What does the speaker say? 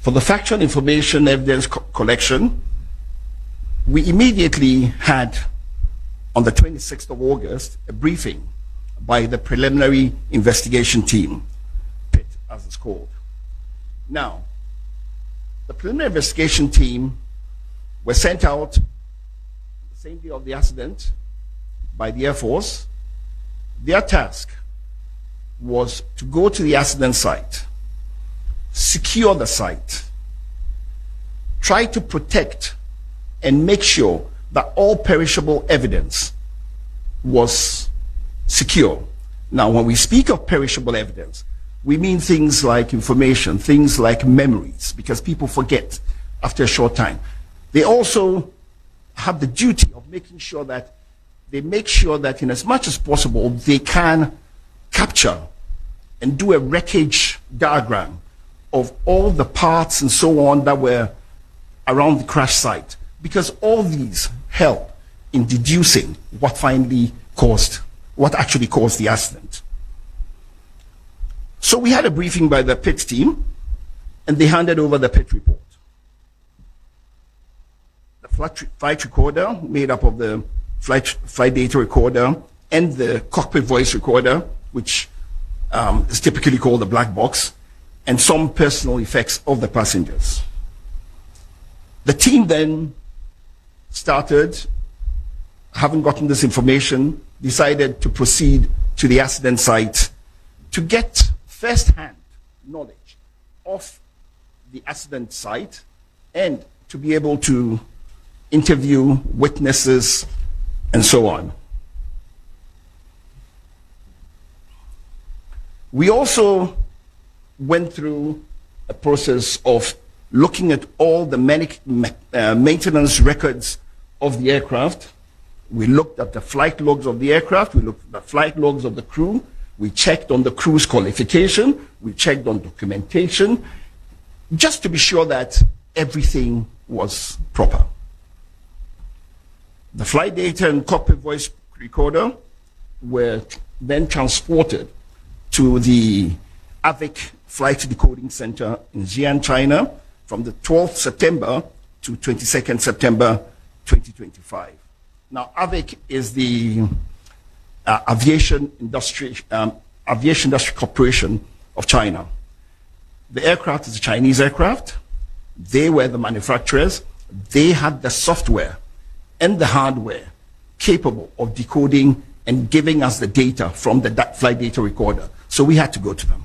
For the factual information evidence collection, we immediately had, on the 26th of August, a briefing by the preliminary investigation team, PIT as it's called. Now, the preliminary investigation team were sent out the same day of the accident by the Air Force. Their task was to go to the accident site, secure the site, try to protect and make sure that all perishable evidence was secure. Now, when we speak of perishable evidence, we mean things like information, things like memories, because people forget after a short time. They also have the duty of making sure that in as much as possible, they can capture and do a wreckage diagram of all the parts and so on that were around the crash site, because all these help in deducing what actually caused the accident. So we had a briefing by the PIT team, and they handed over the PIT report. The flight recorder, made up of the flight data recorder and the cockpit voice recorder, which is typically called the black box, and some personal effects of the passengers. The team then started, having gotten this information, decided to proceed to the accident site to get first-hand knowledge of the accident site and to be able to interview witnesses and so on. We also went through a process of looking at all the maintenance records of the aircraft. We looked at the flight logs of the aircraft, we looked at the flight logs of the crew, we checked on the crew's qualification, we checked on documentation, just to be sure that everything was proper. The flight data and cockpit voice recorder were then transported to the AVIC Flight Decoding Center in Xi'an, China, from the 12th September to 22nd September 2025. Now, AVIC is the Aviation Industry Corporation of China. The aircraft is a Chinese aircraft. They were the manufacturers. They had the software and the hardware capable of decoding and giving us the data from the flight data recorder. So we had to go to them.